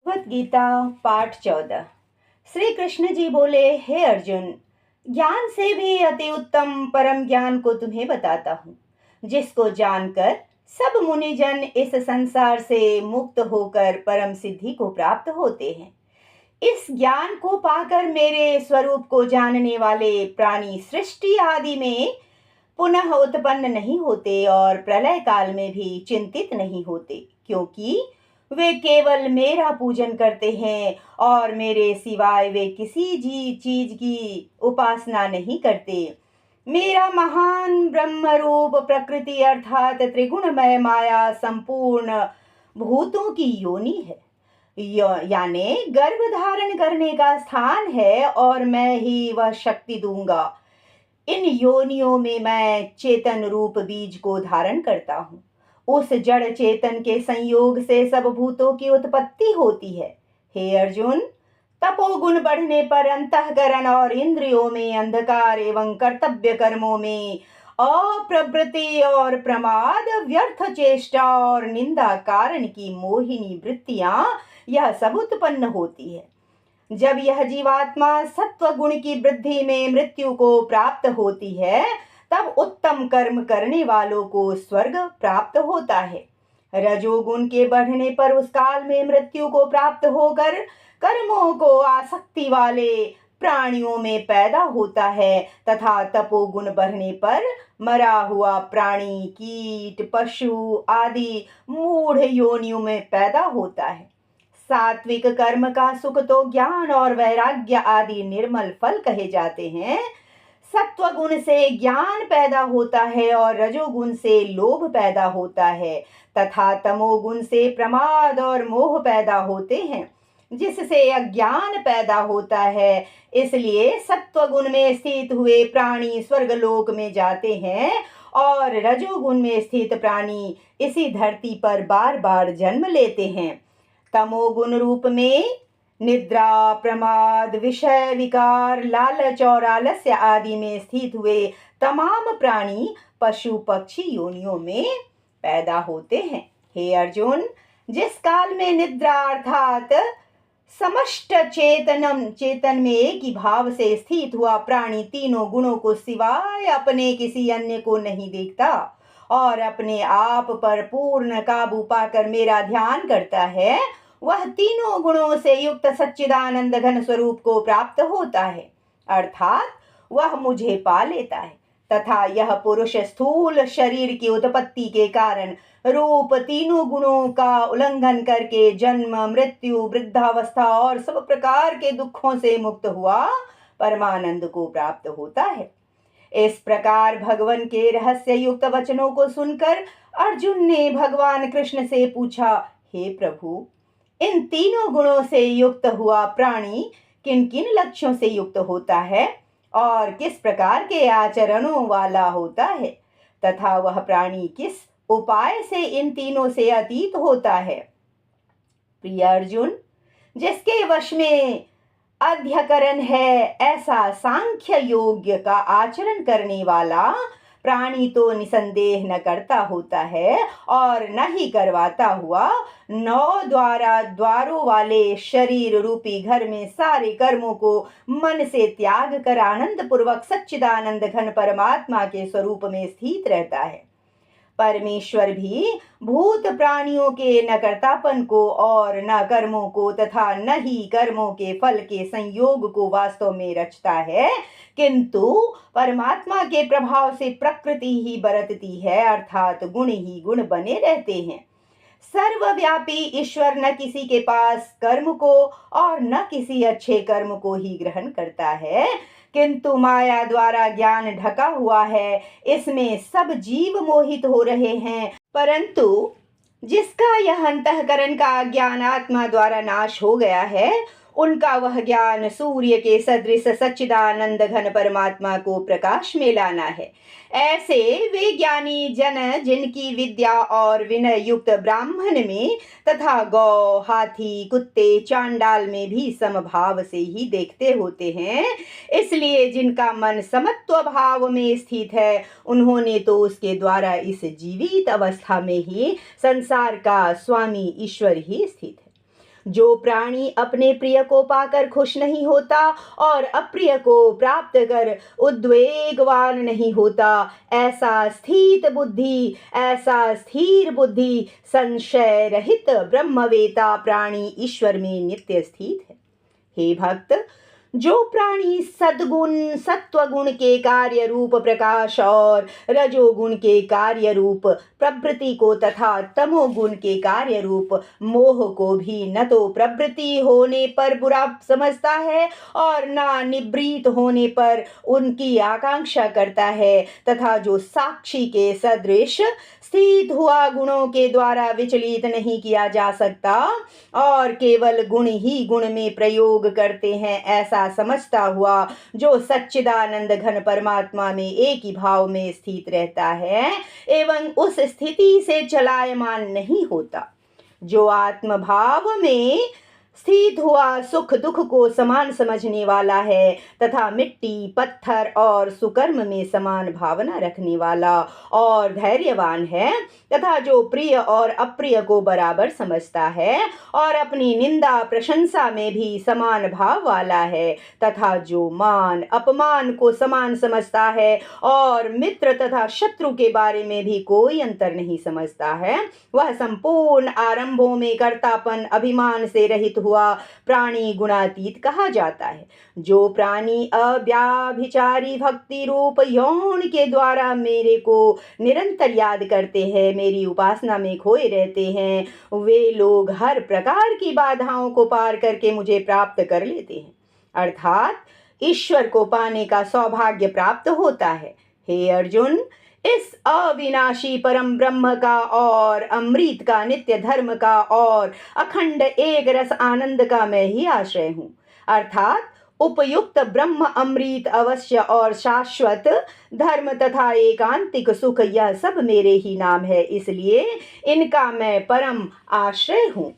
भगवत गीता पाठ 14। श्री कृष्ण जी बोले, हे अर्जुन, ज्ञान से भी अति उत्तम परम ज्ञान को तुम्हें बताता हूँ, जिसको जानकर सब मुनिजन इस संसार से मुक्त होकर परम सिद्धि को प्राप्त होते हैं। इस ज्ञान को पाकर मेरे स्वरूप को जानने वाले प्राणी सृष्टि आदि में पुनः उत्पन्न नहीं होते और प्रलय काल में भी चिंतित नहीं होते, क्योंकि वे केवल मेरा पूजन करते हैं और मेरे सिवाय वे किसी चीज की उपासना नहीं करते। मेरा महान ब्रह्म रूप प्रकृति अर्थात त्रिगुणमय माया संपूर्ण भूतों की योनि है, यानी गर्भ धारण करने का स्थान है, और मैं ही वह शक्ति दूंगा। इन योनियों में मैं चेतन रूप बीज को धारण करता हूँ। उस जड़ चेतन के संयोग से सब भूतों की उत्पत्ति होती है। हे अर्जुन, तपोगुण बढ़ने पर अंतःकरण और इंद्रियों में अंधकार एवं कर्तव्य कर्मों में अप्रवृत्ति और प्रमाद, व्यर्थ चेष्टा और निंदा कारण की मोहिनी वृत्तियां, यह सब उत्पन्न होती है। जब यह जीवात्मा सत्व गुण की वृद्धि में मृत्यु को प्राप्त होती है, तब उत्तम कर्म करने वालों को स्वर्ग प्राप्त होता है। रजोगुण के बढ़ने पर उस काल में मृत्यु को प्राप्त होकर कर्मों को आसक्ति वाले प्राणियों में पैदा होता है, तथा तपोगुण बढ़ने पर मरा हुआ प्राणी, कीट, पशु आदि मूढ़ योनियों में पैदा होता है। सात्विक कर्म का सुख तो ज्ञान और वैराग्य आदि निर्मल फल कहे जाते हैं। सत्व गुण से ज्ञान पैदा होता है और रजोगुण से लोभ पैदा होता है, तथा तमोगुण से प्रमाद और मोह पैदा होते हैं, जिससे अज्ञान पैदा होता है। इसलिए सत्व गुण में स्थित हुए प्राणी स्वर्गलोक में जाते हैं और रजोगुण में स्थित प्राणी इसी धरती पर बार बार जन्म लेते हैं। तमोगुण रूप में निद्रा, प्रमाद, विषय विकार, लालच और आलस्य आदि में स्थित हुए तमाम प्राणी पशु पक्षी योनियों में पैदा होते हैं। हे अर्जुन, जिस काल में निद्रा अर्थात समष्ट चेतन में एक ही भाव से स्थित हुआ प्राणी तीनों गुणों को सिवाय अपने किसी अन्य को नहीं देखता और अपने आप पर पूर्ण काबू पाकर मेरा ध्यान करता है, वह तीनों गुणों से युक्त सच्चिदानंद घन स्वरूप को प्राप्त होता है, अर्थात वह मुझे पा लेता है। तथा यह पुरुष स्थूल शरीर की उत्पत्ति के कारण रूप तीनों गुणों का उल्लंघन करके जन्म, मृत्यु, वृद्धावस्था और सब प्रकार के दुखों से मुक्त हुआ परमानंद को प्राप्त होता है। इस प्रकार भगवान के रहस्य युक्त वचनों को सुनकर अर्जुन ने भगवान कृष्ण से पूछा, हे प्रभु, इन तीनों गुणों से युक्त हुआ प्राणी किन किन लक्ष्यों से युक्त होता है और किस प्रकार के आचरणों वाला होता है, तथा वह प्राणी किस उपाय से इन तीनों से अतीत होता है। प्रिय अर्जुन, जिसके वश में अध्यकरण है, ऐसा सांख्य योग्य का आचरण करने वाला प्राणी तो निसंदेह न करता होता है और न ही करवाता हुआ 9 द्वारों वाले शरीर रूपी घर में सारे कर्मों को मन से त्याग कर आनंद पूर्वक सच्चिदानंद घन परमात्मा के स्वरूप में स्थित रहता है। परमेश्वर भी भूत प्राणियों के न कर्तापन को और न कर्मों को तथा न ही कर्मों के फल के संयोग को वास्तव में रचता है, किंतु परमात्मा के प्रभाव से प्रकृति ही बरतती है, अर्थात गुण ही गुण बने रहते हैं। सर्वव्यापी ईश्वर न किसी के पास कर्म को और न किसी अच्छे कर्म को ही ग्रहण करता है, किंतु माया द्वारा ज्ञान ढका हुआ है, इसमें सब जीव मोहित हो रहे हैं। परंतु जिसका यह अंतःकरण का ज्ञान आत्मा द्वारा नाश हो गया है, उनका वह ज्ञान सूर्य के सदृश सच्चिदानंद घन परमात्मा को प्रकाश में लाना है। ऐसे वे ज्ञानी जन जिनकी विद्या और विनय युक्त ब्राह्मण में तथा गौ, हाथी, कुत्ते, चांडाल में भी समभाव से ही देखते होते हैं, इसलिए जिनका मन समत्व भाव में स्थित है, उन्होंने तो उसके द्वारा इस जीवित अवस्था में ही संसार का स्वामी ईश्वर ही स्थित है। जो प्राणी अपने प्रिय को पाकर खुश नहीं होता और अप्रिय को प्राप्त कर उद्वेगवान नहीं होता, ऐसा स्थिर बुद्धि संशय रहित ब्रह्मवेता प्राणी ईश्वर में नित्य स्थित है। हे भक्त, जो प्राणी सद्गुण सत्वगुण के कार्य रूप प्रकाश और रजोगुण के कार्य रूप प्रवृत्ति को तथा तमोगुण के कार्य रूप मोह को भी न तो प्रवृत्ति होने पर बुरा समझता है और न निवृत्त होने पर उनकी आकांक्षा करता है, तथा जो साक्षी के सदृश स्थित हुआ गुणों के द्वारा विचलित नहीं किया जा सकता और केवल गुण ही गुण में प्रयोग करते हैं, ऐसा समझता हुआ जो सच्चिदानंद घन परमात्मा में एक ही भाव में स्थित रहता है एवं उस स्थिति से चलायमान नहीं होता, जो आत्म भाव में स्थित हुआ सुख दुख को समान समझने वाला है तथा मिट्टी पत्थर और सुकर्म में समान भावना रखने वाला और धैर्यवान है, तथा जो प्रिय और अप्रिय को बराबर समझता है और अपनी निंदा प्रशंसा में भी समान भाव वाला है, तथा जो मान अपमान को समान समझता है और मित्र तथा शत्रु के बारे में भी कोई अंतर नहीं समझता है, वह संपूर्ण आरंभों में कर्तापन अभिमान से रहित हुआ प्राणी गुणातीत कहा जाता है। जो प्राणी अव्याभिचारी भक्ति रूप यौन के द्वारा मेरे को निरंतर याद करते हैं, मेरी उपासना में खोए रहते हैं, वे लोग हर प्रकार की बाधाओं को पार करके मुझे प्राप्त कर लेते हैं, अर्थात ईश्वर को पाने का सौभाग्य प्राप्त होता है। हे अर्जुन, इस अविनाशी परम ब्रह्म का और अमृत का, नित्य धर्म का और अखंड एक रस आनंद का मैं ही आश्रय हूँ, अर्थात उपयुक्त ब्रह्म अमृत अवश्य और शाश्वत धर्म तथा एकांतिक सुख, यह सब मेरे ही नाम है, इसलिए इनका मैं परम आश्रय हूँ।